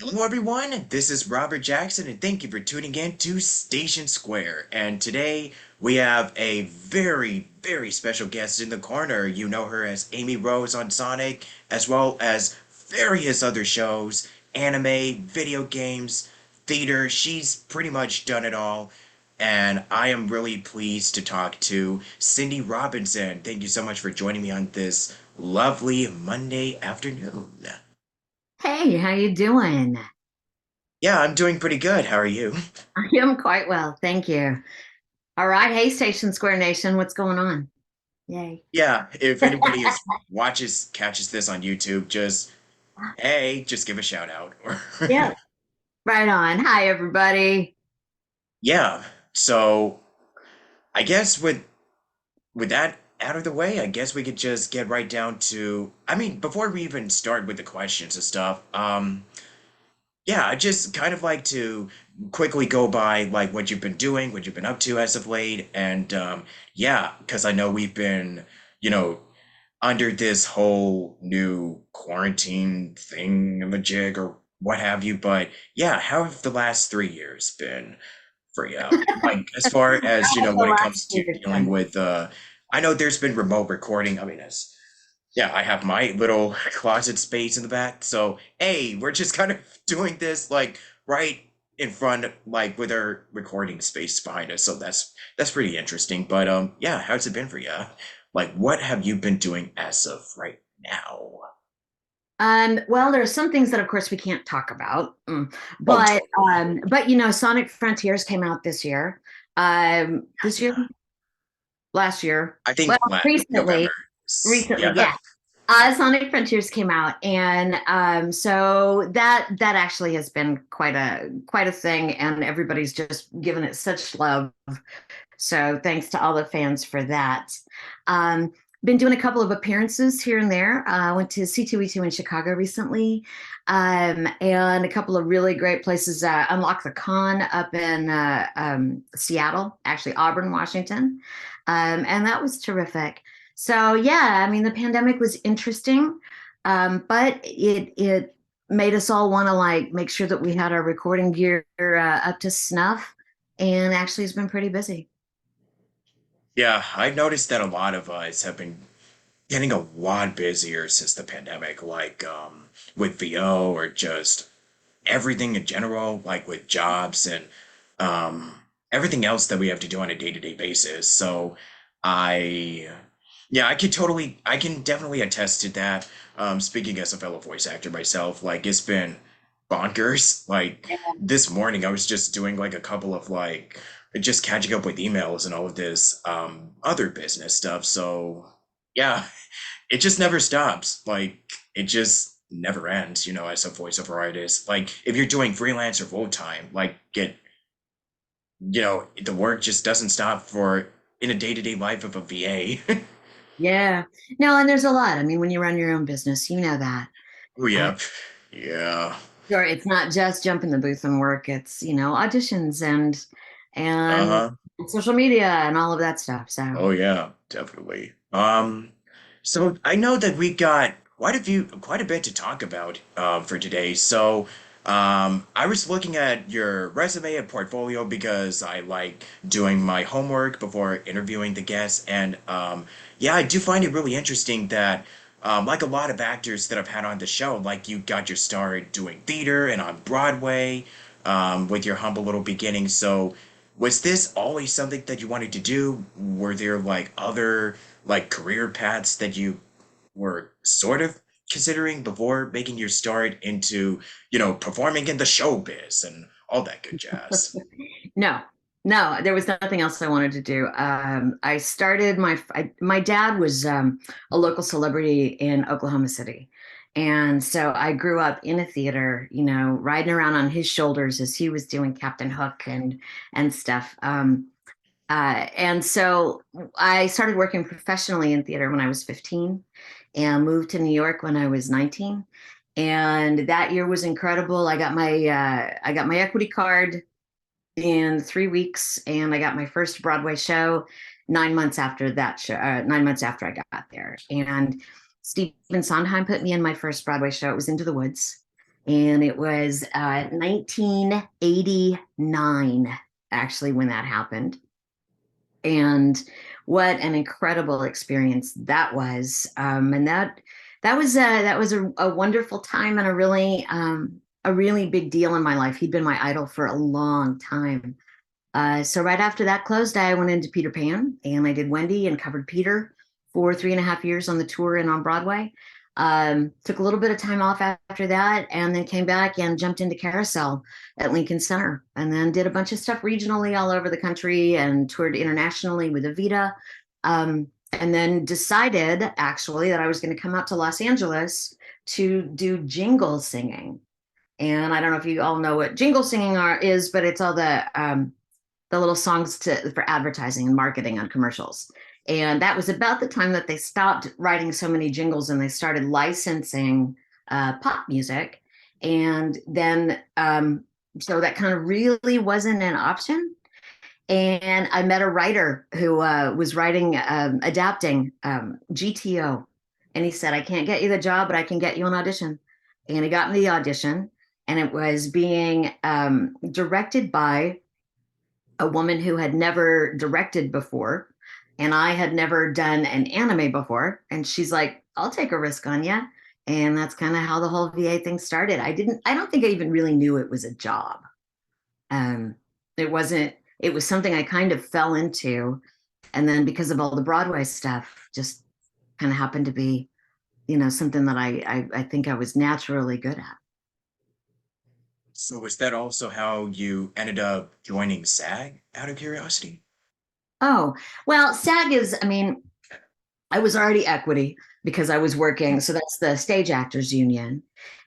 Hello, everyone. This is Robert Jackson, and thank you for tuning in to Station Square. And today we have a very, very special guest in the corner. You know her as Amy Rose on Sonic, as well as various other shows, anime, video games, theater. She's pretty much done it all. And I am really pleased to talk to Cindy Robinson. Thank you so much for joining me on this lovely Monday afternoon. Hey, how you doing? Yeah, I'm doing pretty good. How are you? I am quite well, thank you. All right, hey, Station Square Nation, what's going on? Yay. Yeah, if anybody is catches this on YouTube, just hey, just give a shout out. Yeah, right on. Hi, everybody. Yeah. So I guess with that out of the way, I guess we could just get right down to I mean, before we even start with the questions and stuff, yeah, I just kind of like to quickly go by like what you've been doing, what you've been up to as of late, and yeah, because I know we've been, you know, under this whole new quarantine thing jig or what have you. But yeah, how have the last 3 years been for you? Like as far as The when it last comes to year dealing with I know there's been remote recording. I mean, as yeah, I have my little closet space in the back. So hey, we're just kind of doing this like right in front, like with our recording space behind us. So that's pretty interesting. But yeah, how's it been for you? Like, what have you been doing as of right now? well, there are some things that, of course, we can't talk about, Oh, but totally. Sonic Frontiers came out this year. This year, last year, I well, think November. recently, recently, Yeah. yeah. Sonic Frontiers came out, and so that actually has been quite a thing, and everybody's just given it such love. So thanks to all the fans for that. Um, been doing a couple of appearances here and there. I went to C2E2 in Chicago recently, and a couple of really great places. Unlock the Con up in Seattle, actually Auburn, Washington, and that was terrific. So yeah, I mean the pandemic was interesting, but it made us all want to like make sure that we had our recording gear up to snuff, and actually it's been pretty busy. Yeah, I've noticed that a lot of us have been getting a lot busier since the pandemic, like with VO or just everything in general, like with jobs and um, everything else that we have to do on a day-to-day basis. So I, yeah, I can definitely attest to that. Speaking as a fellow voice actor myself, like it's been bonkers. Like this morning, I was just doing like a couple of like just catching up with emails and all of this other business stuff. So yeah, it just never stops. Like it just never ends, as a voiceover artist. Like if you're doing freelance or full time, like the work just doesn't stop for in a day-to-day life of a VA. Yeah. No, and there's a lot. I mean, when you run your own business, you know that. Oh Uh, yeah. Yeah. sure, it's not just jump in the booth and work. It's, auditions and Uh-huh. social media and all of that stuff. So Oh yeah, definitely. So I know that we got quite a bit to talk about for today. So I was looking at your resume and portfolio because I like doing my homework before interviewing the guests, and yeah, I do find it really interesting that like a lot of actors that I've had on the show, like you got your start doing theater and on Broadway with your humble little beginnings. So was this always something that you wanted to do? Were there like other like career paths that you were sort of considering before making your start into, performing in the showbiz and all that good jazz? no, no, there was nothing else I wanted to do. I started my dad was a local celebrity in Oklahoma City. And so I grew up in a theater, riding around on his shoulders as he was doing Captain Hook and stuff. And so I started working professionally in theater when I was 15 and moved to New York when I was 19. And that year was incredible. I got my equity card in 3 weeks, and I got my first Broadway show 9 months after that show. 9 months after I got there, and Stephen Sondheim put me in my first Broadway show. It was Into the Woods, And it was 1989, actually, when that happened. And what an incredible experience that was. And that was a wonderful time and a really big deal in my life. He'd been my idol for a long time. So right after that closed, I went into Peter Pan and I did Wendy and covered Peter for 3.5 years on the tour and on Broadway. Took a little bit of time off after that and then came back and jumped into Carousel at Lincoln Center and then did a bunch of stuff regionally all over the country and toured internationally with Evita. And then decided actually that I was going to come out to Los Angeles to do jingle singing. And I don't know if you all know what jingle singing is, but it's all the little songs for advertising and marketing on commercials. And that was about the time that they stopped writing so many jingles and they started licensing pop music. And then, so that kind of really wasn't an option. And I met a writer who was writing, adapting GTO. And he said, I can't get you the job, but I can get you an audition. And he got me the audition. And it was being directed by a woman who had never directed before and I had never done an anime before. And she's like, I'll take a risk on you. And that's kind of how the whole VA thing started. I don't think I even really knew it was a job. Um, it wasn't, it was something I kind of fell into. And then because of all the Broadway stuff, just kind of happened to be, something that I think I was naturally good at. So was that also how you ended up joining SAG out of curiosity? Oh, well, SAG is, I mean, I was already equity because I was working. So that's the Stage Actors Union.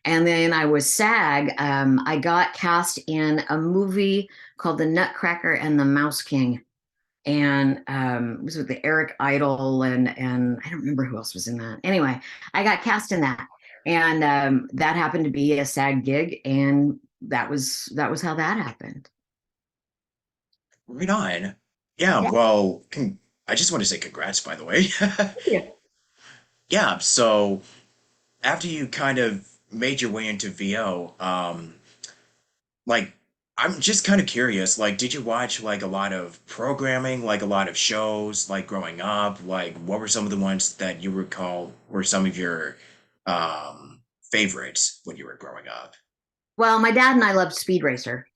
And then I was SAG. I got cast in a movie called The Nutcracker and the Mouse King. And it was with the Eric Idle and I don't remember who else was in that. Anyway, I got cast in that. And that happened to be a SAG gig. And that was how that happened. Right on. Yeah, Yeah. well, I just want to say congrats, by the way. Yeah. Yeah, so after you kind of made your way into VO, like I'm just kind of curious, like did you watch like a lot of programming, like a lot of shows, like growing up? Like what were some of the ones that you recall were some of your favorites when you were growing up? Well, my dad and I loved Speed Racer.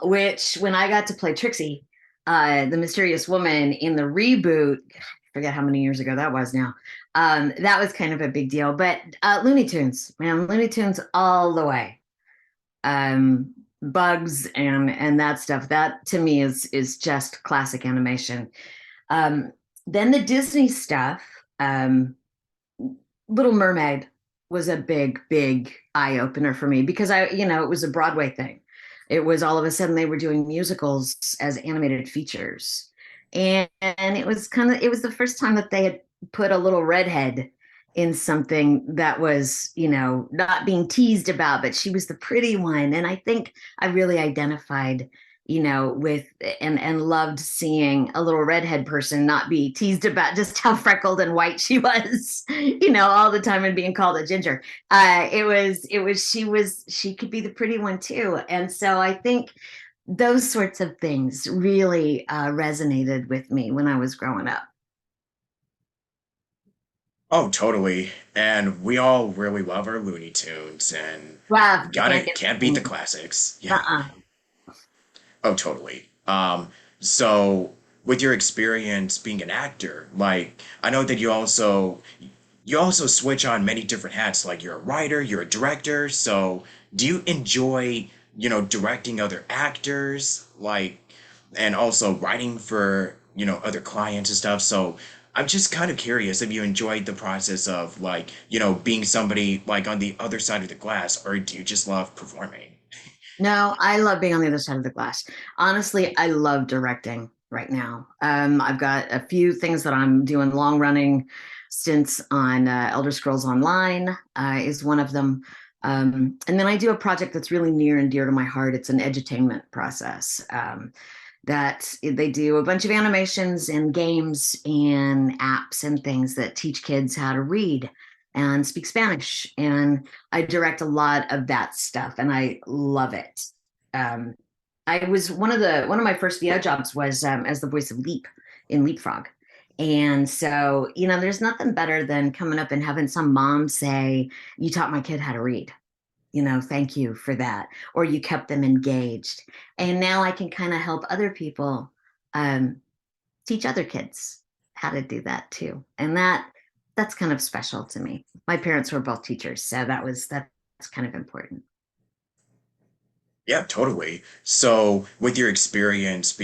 Which when I got to play Trixie, the mysterious woman in the reboot, I forget how many years ago that was now. That was kind of a big deal. But Looney Tunes, man, Looney Tunes all the way. Bugs and that stuff. That to me is just classic animation. Um, then the Disney stuff. Little Mermaid was a big eye opener for me because it was a Broadway thing. It was all of a sudden they were doing musicals as animated features. And it was the first time that they had put a little redhead in something that was, not being teased about, but she was the pretty one. And I think I really identified with and loved seeing a little redhead person not be teased about just how freckled and white she was, all the time and being called a ginger. She could be the pretty one too. And so I think those sorts of things really resonated with me when I was growing up. Oh, totally. And we all really love our Looney Tunes and Wow, you gotta can't get can't beat the classics. Yeah. uh-uh. Oh, totally. So with your experience being an actor, like I know that you also switch on many different hats, like you're a writer, you're a director. So do you enjoy, directing other actors, like and also writing for, other clients and stuff? So I'm just kind of curious if you enjoyed the process of like, being somebody like on the other side of the glass, or do you just love performing? No, I love being on the other side of the glass. Honestly, I love directing right now. I've got a few things that I'm doing long running stints on Elder Scrolls Online is one of them. And then I do a project that's really near and dear to my heart. It's an edutainment process that they do a bunch of animations and games and apps and things that teach kids how to read. and speak Spanish. And I direct a lot of that stuff and I love it. Um, I was one of my first VO jobs was as the voice of Leap in Leapfrog. And so, there's nothing better than coming up and having some mom say, "You taught my kid how to read. Thank you for that." Or you kept them engaged. And now I can kind of help other people um, teach other kids how to do that too. And that's kind of special to me. My parents were both teachers, so that's kind of important. Yeah, totally. So, with your experience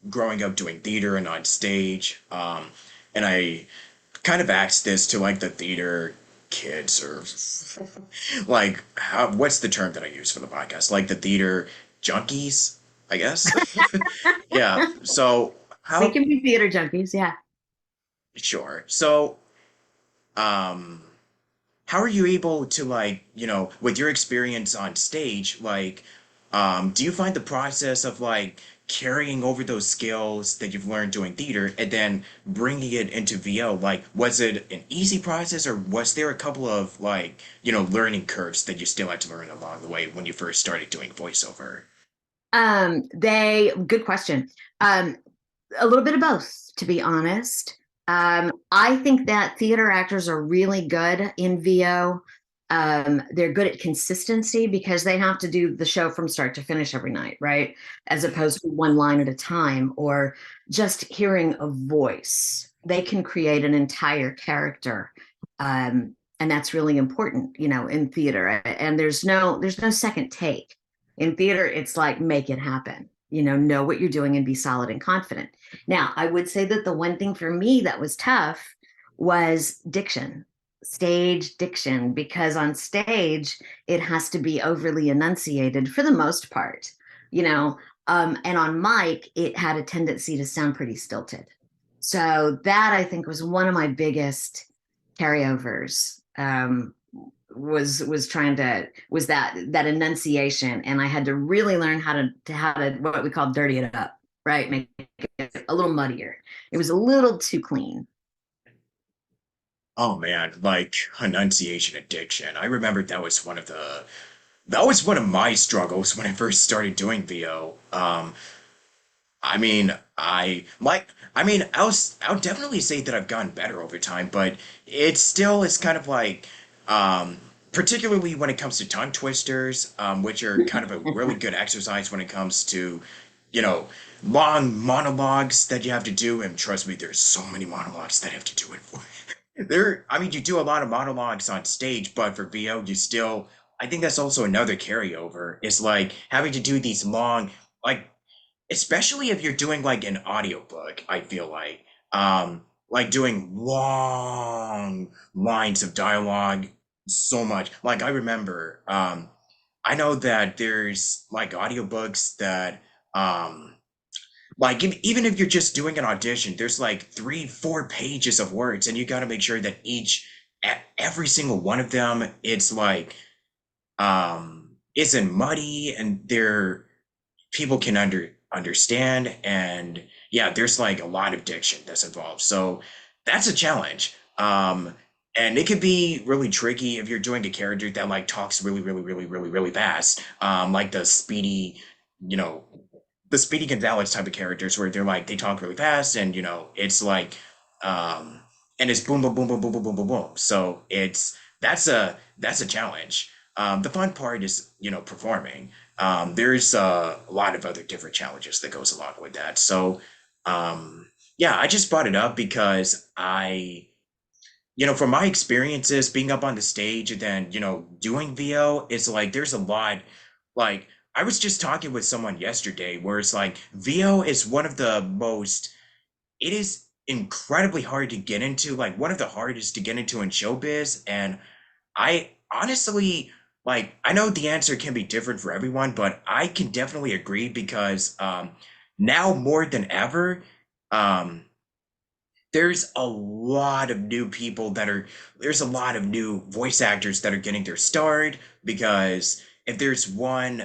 growing up doing theater and on stage, and I kind of asked this to like the theater kids or like what's the term that I use for the podcast? Like the theater junkies, I guess. Yeah. So We how can be theater junkies, yeah. sure. So um how are you able to like, with your experience on stage, like do you find the process of like carrying over those skills that you've learned doing theater and then bringing it into VO, like was it an easy process or was there a couple of like, learning curves that you still had to learn along the way when you first started doing voiceover? They good question. A little bit of both, to be honest. I think that theater actors are really good in VO. They're good at consistency because they have to do the show from start to finish every night, right? As opposed to one line at a time or just hearing a voice. They can create an entire character. And that's really important, in theater. And there's no second take. In theater, it's like make it happen. Know what you're doing and be solid and confident. Now, I would say that the one thing for me that was tough was diction, stage diction, because on stage, it has to be overly enunciated for the most part, you know, and on mic, it had a tendency to sound pretty stilted. So that I think was one of my biggest carryovers. Was that enunciation, and I had to really learn how to what we call dirty it up, right? Make it a little muddier. It was a little too clean. Oh man, like enunciation addiction. I remember that was one of my struggles when I first started doing VO. I'll definitely say that I've gotten better over time, but it still is kind of like, um, particularly when it comes to tongue twisters, which are kind of a really good exercise when it comes to, you know, long monologues that you have to do. And trust me, there's so many monologues that I have to do it for. I mean, you do a lot of monologues on stage, but for VO, I think that's also another carryover. It's like having to do these long, like especially if you're doing like an audiobook, I feel like doing long lines of dialogue so much. Like I remember, I know that there's like audiobooks that, like even if you're just doing an audition, there's like 3, 4 pages of words, and you got to make sure that every single one of them, it's like, isn't muddy and they're people can understand, and yeah, there's like a lot of diction that's involved, so that's a challenge. And it could be really tricky if you're doing a character that like talks really really really really really fast, like you know the Speedy Gonzalez type of characters where they're like they talk really fast, and it's like and it's boom boom boom boom boom boom boom boom boom. So that's a challenge. The fun part is performing. There's a lot of other different challenges that goes along with that. So yeah, I just brought it up because from my experiences being up on the stage and then doing VO, it's like there's a lot. Like I was just talking with someone yesterday where it's like VO is one of the most it is incredibly hard to get into, like one of the hardest to get into in showbiz. And I honestly, like, I know the answer can be different for everyone, but I can definitely agree because now more than ever, um, there's a lot of new people there's a lot of new voice actors that are getting their start because if there's one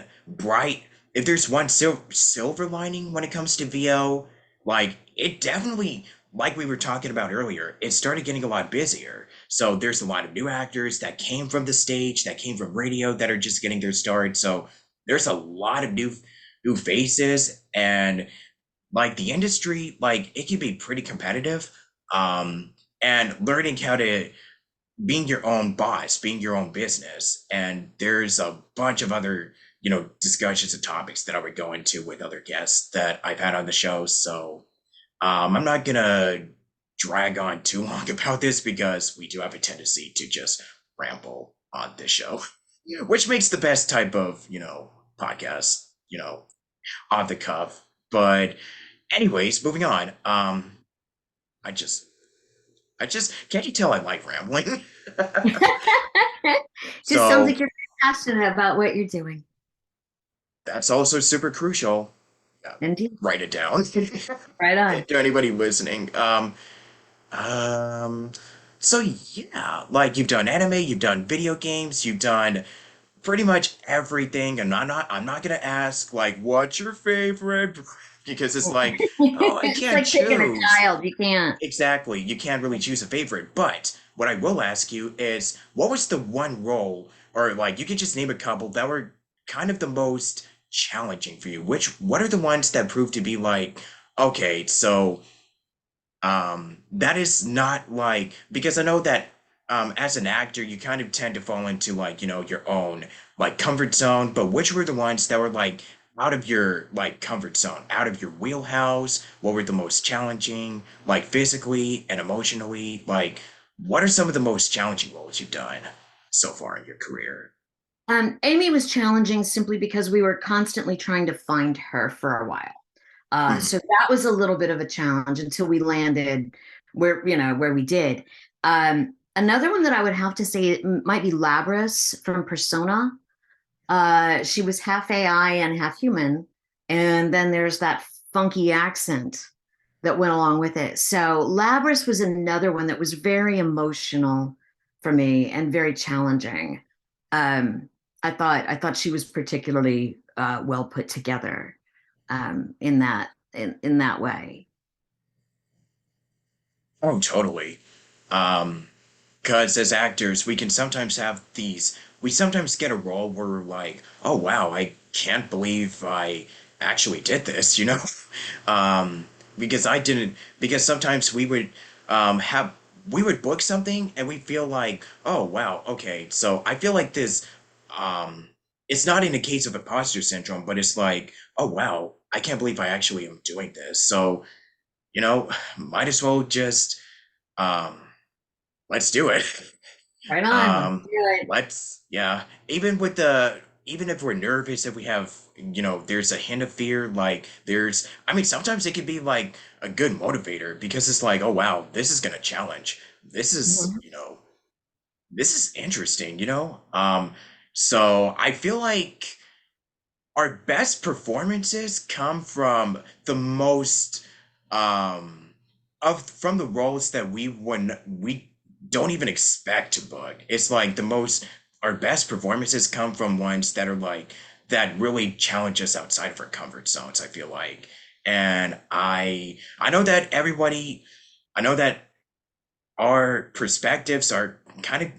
silver lining when it comes to VO, like it definitely like we were talking about earlier, it started getting a lot busier. So there's a lot of new actors that came from the stage, that came from radio, that are just getting their start. So there's a lot of new faces, and like the industry, like it can be pretty competitive. Um, and learning how to being your own boss, being your own business. And there's a bunch of other, discussions and topics that I would go into with other guests that I've had on the show. So I'm not gonna drag on too long about this because we do have a tendency to just ramble on this show, which makes the best type of, podcast, off the cuff. But anyways, moving on. I just can't you tell I like rambling? Just sounds So like you're passionate about what you're doing. that's also super crucial. Yeah, Indeed. write it down. Right on. To anybody listening. Um, so yeah, like you've done anime, you've done video games, you've done pretty much everything, and I'm not gonna ask like what's your favorite because it's like, oh, I It's can't like picking a choose. child. You can't. Exactly. You can't really choose a favorite. But what I will ask you is what was the one role, or like you could just name a couple that were kind of the most challenging for you? What are the ones that proved to be like, okay, so that is not like because I know that as an actor you kind of tend to fall into like, your own like comfort zone, but which were the ones that were like out of your like comfort zone, out of your wheelhouse? What were the most challenging, like physically and emotionally? Like what are some of the most challenging roles you've done so far in your career? Amy was challenging simply because we were constantly trying to find her for a while. So Mhm. that was a little bit of a challenge until we landed where we did. Another one that I would have to say might be Labris from Persona. She was half AI and half human, and then there's that funky accent that went along with it. So Labris was another one that was very emotional for me and very challenging. Um, I thought she was particularly well put together in that way. Oh, totally. Um, Because as actors, we can sometimes we sometimes get a role where we're like, oh wow, I can't believe I actually did this, you know? Because I didn't, because sometimes we would book something and we feel like, oh wow, okay, so I feel like um, it's not in the case of imposter syndrome, but it's like, oh wow, I can't believe I actually am doing this. So, might as well just, um, let's do it. Right on. Let's Um, do it. yeah, even if we're nervous, if we have, there's a hint of fear, like I mean, sometimes it can be like a good motivator because it's like, oh wow, this is gonna challenge. This is, Mhm. this is interesting, so I feel like our best performances come from the most um of from the roles that we don't even expect to book. It's like the most our best performances come from ones that are like that really challenge us outside of our comfort zones, I feel like. And I know that I know that our perspectives are kind of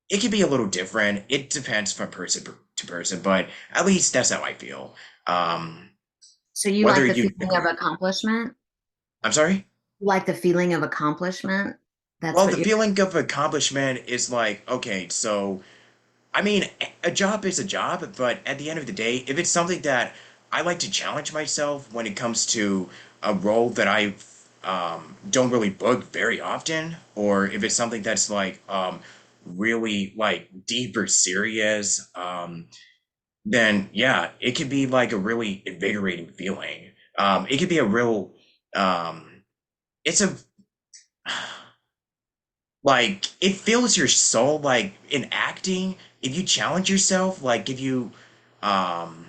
it can be a little different. It depends from person to person, but at least that's how I feel. Um, So you whether like the you feeling of agree. accomplishment? I'm sorry? You like the feeling of accomplishment? That's Well, what the you feeling of accomplishment is like, okay, so I mean, a job is a job, but at the end of the day, if it's something that I like to challenge myself when it comes to a role that I don't really book very often, or if it's something that's like really like deep or serious, then yeah, it could be like a really invigorating feeling. It could be a real, it's a like it fills your soul like in acting if you challenge yourself like if you um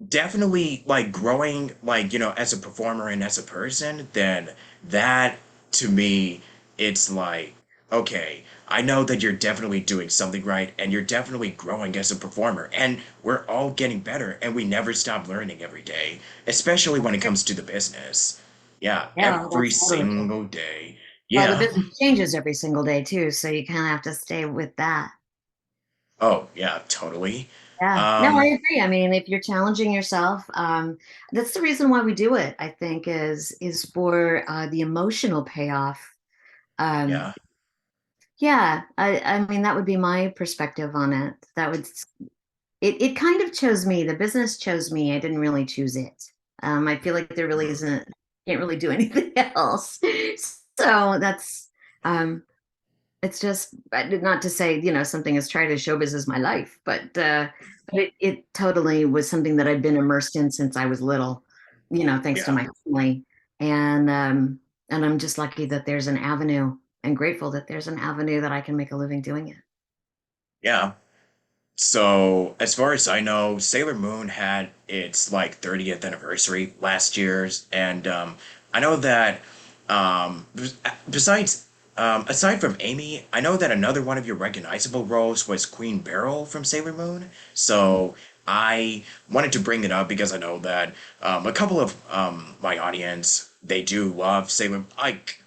definitely like growing like as a performer and as a person, then that to me it's like okay, I know that you're definitely doing something right and you're definitely growing as a performer, and we're all getting better and we never stop learning every day, especially when it comes to the business. Yeah, Yeah, every that's totally true. single day. Well, the Yeah. business changes every single day too, so you kind of have to stay with that. Oh, yeah, totally. Yeah, no, I Um, agree. I mean, if you're challenging yourself, that's the reason why we do it, I think, is for the emotional payoff. Um, yeah, yeah, I mean, that would be my perspective on it. It kind of chose me. The business chose me. I didn't really choose it. I feel like there really mm, isn't, can't really do anything else. So that's, um, it's just not to say, something as tried as showbiz is my life, but it totally was something that I've been immersed in since I was little, thanks to yeah, my family. And I'm just lucky that there's an avenue and grateful that there's an avenue that I can make a living doing it. yeah. So, as far as I know, Sailor Moon had its like 30th anniversary last year's, and I know that besides aside from Amy, I know that another one of your recognizable roles was Queen Beryl from Sailor Moon. So I wanted to bring it up because I know that a couple of my audience they do love Sailor. Like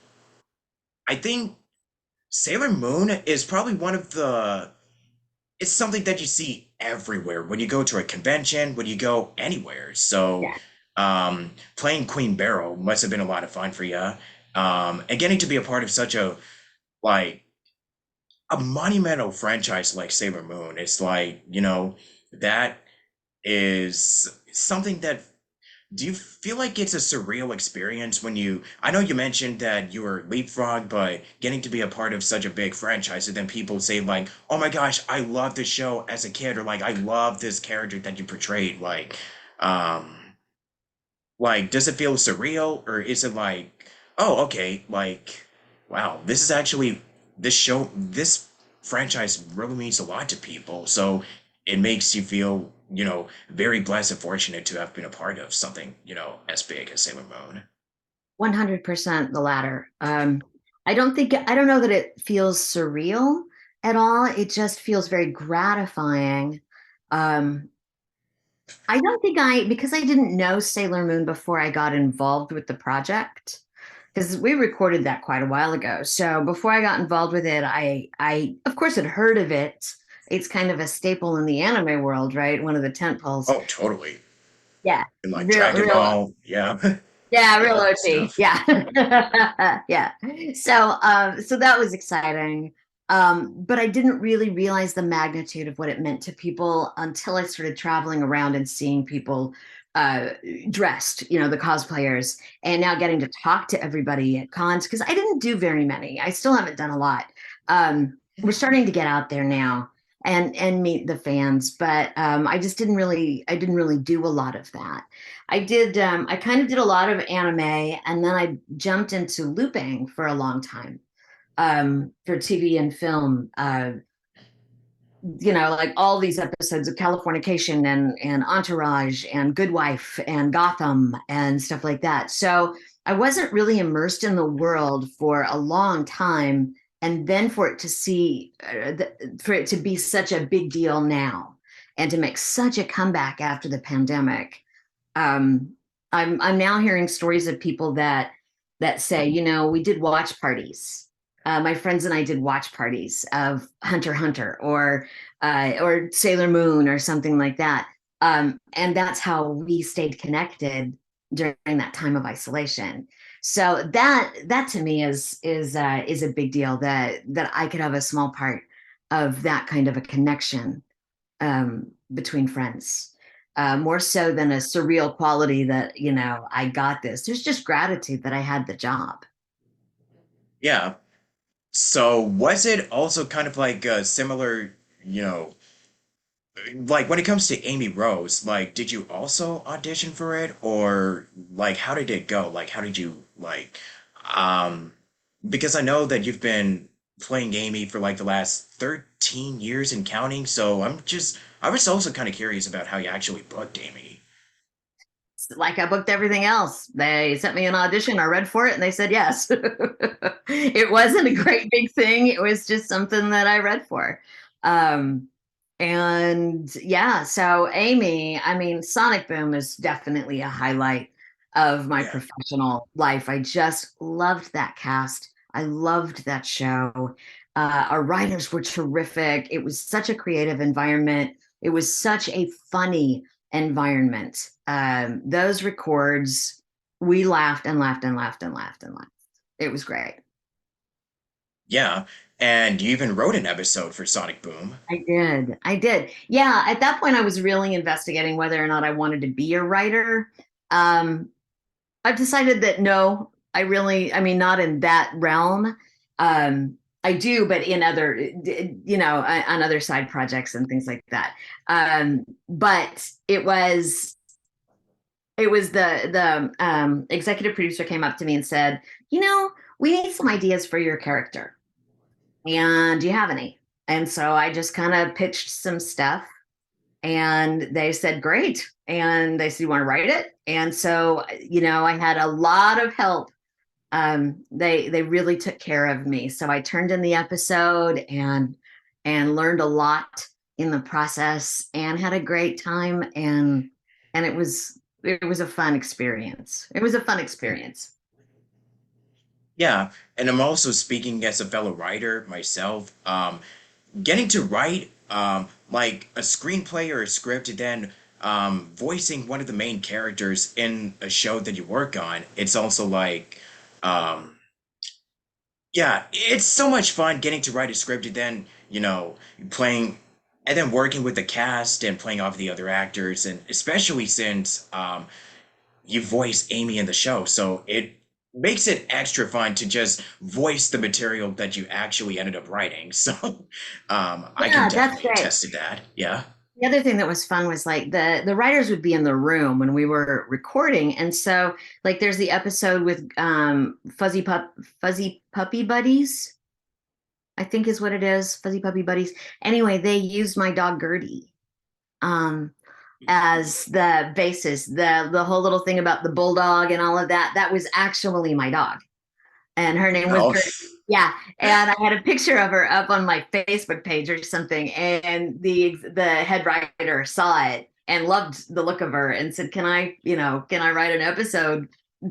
I think Sailor Moon is probably one of the it's something that you see everywhere when you go to a convention, when you go anywhere. So, playing Queen Beryl must have been a lot of fun for you. And getting to be a part of such like, a monumental franchise like Sailor Moon, it's like, that is something that do you feel like it's a surreal experience when I know you mentioned that you were leapfrog, but getting to be a part of such a big franchise, and then people say like, "Oh my gosh, I love this show as a kid," or like, "I love this character that you portrayed." Um, does it feel surreal, or is it like, "Oh, okay, like, wow, this franchise really means a lot to people," so it makes you feel, very blessed and fortunate to have been a part of something, as big as Sailor Moon. 100% the latter. I don't know that it feels surreal at all. It just feels very gratifying. Um, I don't think because I didn't know Sailor Moon before I got involved with the project, because we recorded that quite a while ago. So before I got involved with it, I of course had heard of it. It's kind of a staple in the anime world, right? One of the tent poles. Oh, totally. Yeah, And like real, Dragon real. Ball, yeah, Yeah, all real that good OG. stuff. Yeah. Yeah. So that was exciting. But I didn't really realize the magnitude of what it meant to people until I started traveling around and seeing people uh dressed, the cosplayers, and now getting to talk to everybody at cons because I didn't do very many. I still haven't done a lot. We're starting to get out there now and meet the fans, but I didn't really do a lot of that. I kind of did a lot of anime and then I jumped into looping for a long time for TV and film. Like all these episodes of Californication and Entourage and Good Wife and Gotham and stuff like that. So I wasn't really immersed in the world for a long time. And then for it to be such a big deal now and to make such a comeback after the pandemic, um, I'm now hearing stories of people that say, we did watch parties. My friends and I did watch parties of Hunter x Hunter or Sailor Moon or something like that. And that's how we stayed connected during that time of isolation. So that to me is a big deal that I could have a small part of that kind of a connection between friends. More so than a surreal quality that, I got this. There's just gratitude that I had the job. Yeah. So was it also kind of like a similar, you know, like when it comes to Amy Rose, like did you also audition for it or like how did it go? Like how did you um because I know that you've been playing Amy for like the last 13 years and counting, so I was also kind of curious about how you actually booked Amy. Like I booked everything else. They sent me an audition. I read for it and they said yes. It wasn't a great big thing. It was just something that I read for. Um, and yeah, so Amy, I mean, Sonic Boom is definitely a highlight of my Yeah. professional life. I just loved that cast. I loved that show. Our writers were terrific. It was such a creative environment. It was such a funny environment. Those records, we laughed and laughed and laughed and laughed and laughed. It was great. Yeah. And you even wrote an episode for Sonic Boom. I did. I did. Yeah, at that point, I was really investigating whether or not I wanted to be a writer. Um, I've decided that no, I mean, not in that realm. I do, but in other, on other side projects and things like that. But it was the executive producer came up to me and said, we need some ideas for your character. And do you have any? And so I just kind of pitched some stuff and they said, great. And they said, you want to write it? And so, I had a lot of help. They really took care of me. So I turned in the episode and learned a lot in the process and had a great time. And it was a fun experience. It was a fun experience. Yeah. And I'm also speaking as a fellow writer myself. Getting to write like a screenplay or a script and then voicing one of the main characters in a show that you work on, it's also like um, yeah, it's so much fun getting to write a script and then, playing and then working with the cast and playing off the other actors, and especially since you voice Amy in the show, so it makes it extra fun to just voice the material that you actually ended up writing. So I can Yeah, that's definitely great. attest to that. Yeah. The other thing that was fun was like the writers would be in the room when we were recording, and so like there's the episode with fuzzy puppy buddies, I think is what it is, fuzzy puppy buddies. Anyway, they used my dog Gertie um as the basis. The whole little thing about the bulldog and all of that, that was actually my dog, and her name was Oh, Gertie. Yeah, and I had a picture of her up on my Facebook page or something, and the head writer saw it and loved the look of her and said, can I write an episode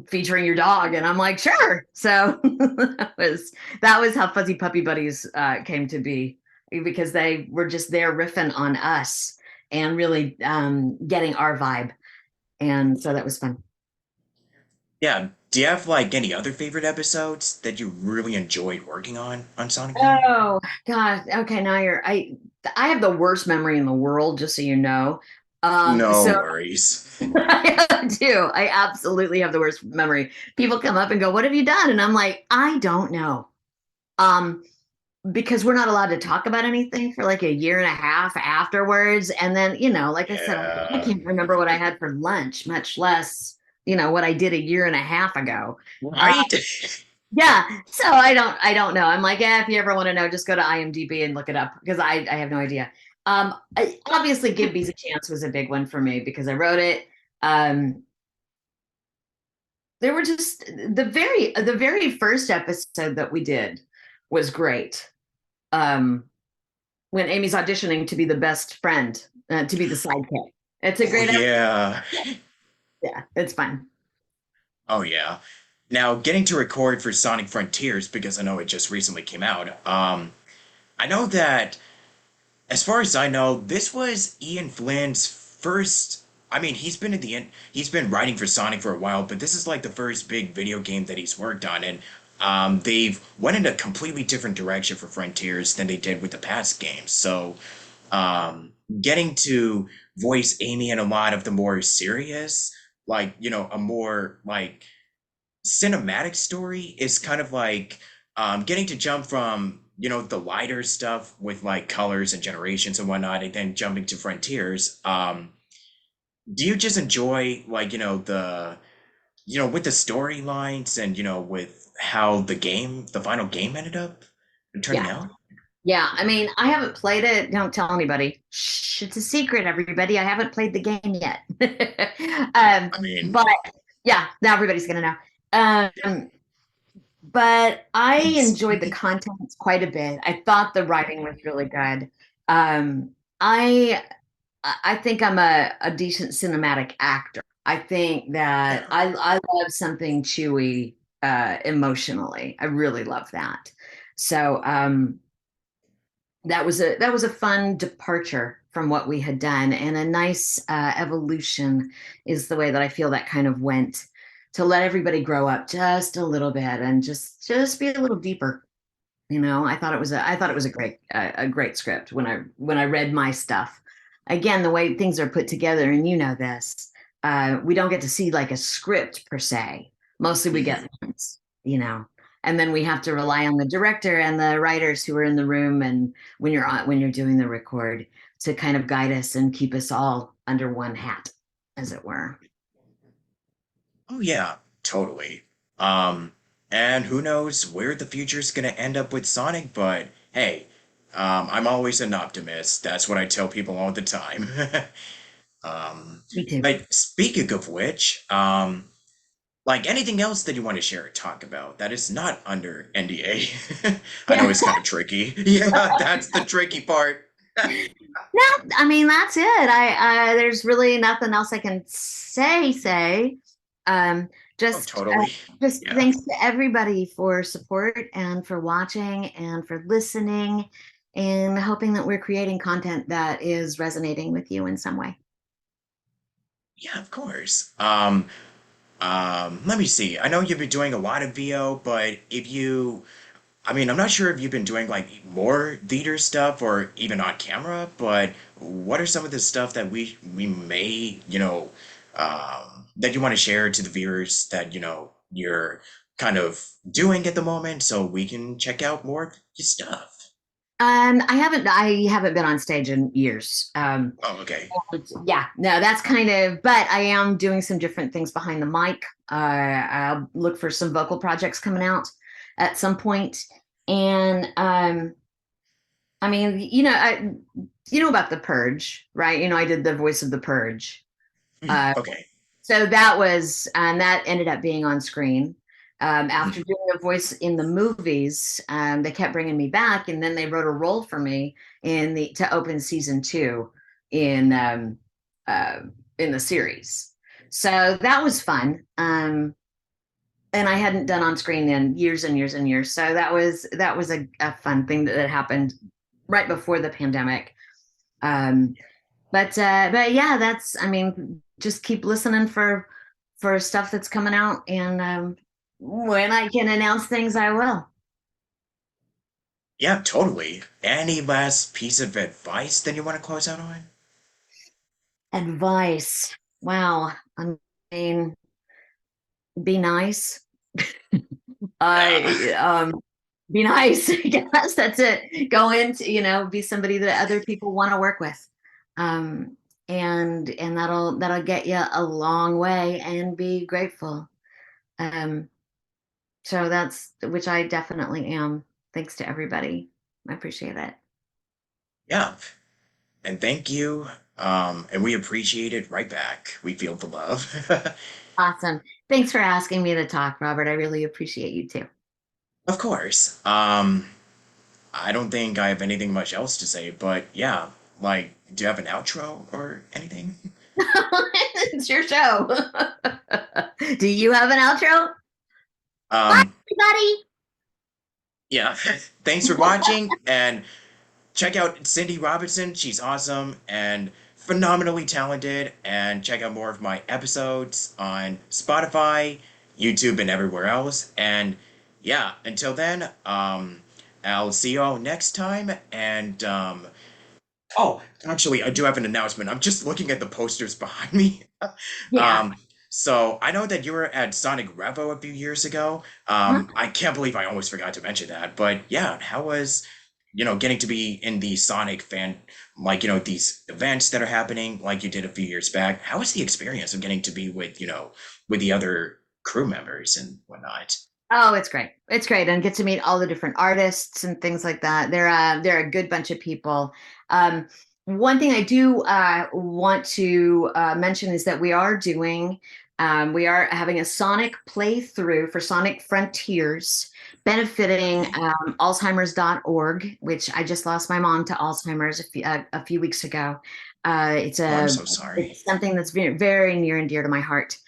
featuring your dog?" And I'm like, "Sure." So that was how Fuzzy Puppy Buddies came to be, because they were just there riffing on us and really getting our vibe, and so that was fun. yeah. Do you have like any other favorite episodes that you really enjoyed working on Sonic Boom? Oh God. Okay, now I have the worst memory in the world, just so you know. No So worries. I do. I absolutely have the worst memory. People come up and go, "What have you done?" And I'm like, "I don't know." Um, because we're not allowed to talk about anything for like a year and a half afterwards. And then, like I said, I Yeah. can't remember what I had for lunch, much less, what I did a year and a half ago. Uh, Right? yeah, so I don't know. I'm like, if you ever want to know, just go to IMDb and look it up, because I have no idea. Obviously, Give Bees a Chance was a big one for me because I wrote it. Um, there were just the very first episode that we did was great. Um, when Amy's auditioning to be the best friend, to be the sidekick. It's a Oh great episode. yeah. Yeah, it's fun. Oh yeah. Now getting to record for Sonic Frontiers because I know it just recently came out. I know that as far as I know, this was Ian Flynn's first. I mean, he's been writing for Sonic for a while, but this is like the first big video game that he's worked on, and they've went in a completely different direction for Frontiers than they did with the past games. So, getting to voice Amy in a lot of the more serious, like a more like cinematic story is kind of like getting to jump from the lighter stuff with like colors and generations and whatnot, and then jumping to Frontiers. Do you just enjoy like the with the storylines and with how the final game ended up turning Yeah. out? Yeah. I mean, I haven't played it. Don't tell anybody. Shh, it's a secret, everybody. I haven't played the game yet. I mean, but yeah, now everybody's gonna know. But I enjoyed the content quite a bit. I thought the writing was really good. Um, I I think I'm a decent cinematic actor. I think that Yeah. I love something chewy emotionally. I really love that. So that was a fun departure from what we had done, and a nice evolution is the way that I feel that kind of went, to let everybody grow up just a little bit and just be a little deeper. You know, I thought it was a great script when I read my stuff. Again, the way things are put together, and you know this, we don't get to see like a script per se. Mostly we Mhm. get lines, you know, and then we have to rely on the director and the writers who are in the room, and when you're doing the record, to kind of guide us and keep us all under one hat, as it were. Oh yeah, totally. Um, and who knows where the future's gonna end up with Sonic, but hey, I'm always an optimist. That's what I tell people all the time. Um, Me too. but speaking of which, like anything else that you want to share or talk about that is not under NDA? I know Yeah. it's kind of tricky. Yeah, that's the tricky part. No, I mean that's it. There's really nothing else I can say. Um, Oh, just totally. just Yeah. thanks to everybody for support and for watching and for listening, and hoping that we're creating content that is resonating with you in some way. Yeah, of course. Let me see. I know you've been doing a lot of VO, but if you, I mean, I'm not sure if you've been doing like more theater stuff or even on camera, but what are some of the stuff that we may, that you want to share to the viewers that, you're kind of doing at the moment so we can check out more of your stuff? I haven't been on stage in years. Oh, okay. Yeah, no, that's kind of, but I am doing some different things behind the mic. I'll look for some vocal projects coming out at some point. And I mean, you know about the Purge, right? You know, I did the voice of the Purge. Mhm. Uh, Okay. so that was, and that ended up being on screen. After Mhm. doing a voice in the movies, they kept bringing me back, and then they wrote a role for me to open season two in uh, in the series. So that was fun, and I hadn't done on screen in years and years and years. So that was a fun thing that happened right before the pandemic. Um, but yeah, that's, I mean, just keep listening for stuff that's coming out, and when I can announce things, I will. Yeah, totally. Any last piece of advice that you want to close out on? Advice. Wow. I mean, be nice. Yeah. I be nice. I guess that's it. Go into, be somebody that other people want to work with. Um, and that'll get you a long way, and be grateful. Um, So that's, which I definitely am. Thanks to everybody. I appreciate it. Yeah. And thank you. And we appreciate it right back. We feel the love. Awesome. Thanks for asking me to talk, Robert. I really appreciate you too. Of course. I don't think I have anything much else to say, but yeah, like, do you have an outro or anything? It's your show. Do you have an outro? Bye, Um, yeah. Thanks for everybody. watching and check out Cindy Robinson. She's awesome and phenomenally talented. And check out more of my episodes on Spotify, YouTube, and everywhere else. And yeah, until then, I'll see you all next time. And oh, actually, I do have an announcement. I'm just looking at the posters behind me. Yeah. Um, so I know that you were at Sonic Revo a few years ago. I can't believe I almost forgot to mention that. But yeah, how was, getting to be in the Sonic fan, like, these events that are happening, like you did a few years back? How was the experience of getting to be with, with the other crew members and whatnot? Oh, it's great. It's great, and get to meet all the different artists and things like that. They're a good bunch of people. Um, One thing I do want to mention is that we are doing We are having a Sonic playthrough for Sonic Frontiers, benefiting Okay. Alzheimer's.org, which I just lost my mom to Alzheimer's a few weeks ago. It's Oh, I'm a so sorry. it's something that's very, very near and dear to my heart.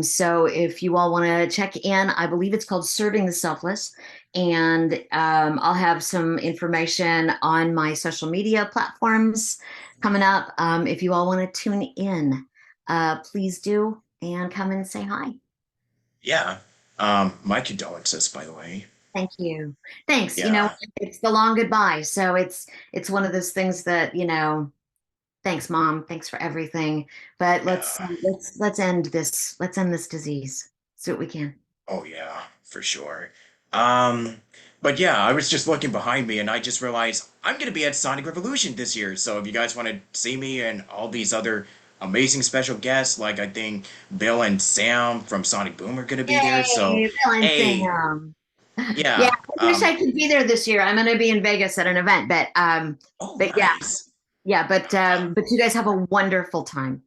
So if you all want to check in, I believe it's called Serving the Selfless, and I'll have some information on my social media platforms coming up. If you all want to tune in, please do and come and say hi. Yeah. My condolences, by the way. Thank you. Thanks. Yeah. It's the long goodbye. So it's one of those things that, thanks, Mom. Thanks for everything. But Yeah. let's end this disease. Do what we can. Oh yeah, for sure. Um, but yeah, I was just looking behind me and I just realized I'm gonna be at Sonic Revolution this year. So if you guys want to see me and all these other amazing special guests, like I think Bill and Sam from Sonic Boom are gonna be there. So Yay, Bill and hey, Sam. Yeah, yeah. I wish I could be there this year. I'm gonna be in Vegas at an event, Oh but yeah, nice. but you guys have a wonderful time.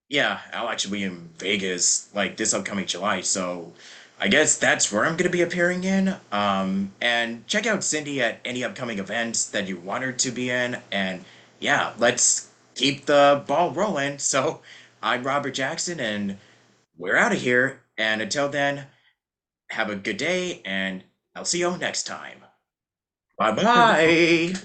Yeah, I'll actually be in Vegas like this upcoming July, so I guess that's where I'm gonna be appearing in. And check out Cindy at any upcoming events that you want her to be in. And yeah, let's keep the ball rolling. So I'm Robert Jackson, and we're out of here. And until then, have a good day, and I'll see you all next time. Bye Bye-bye. bye.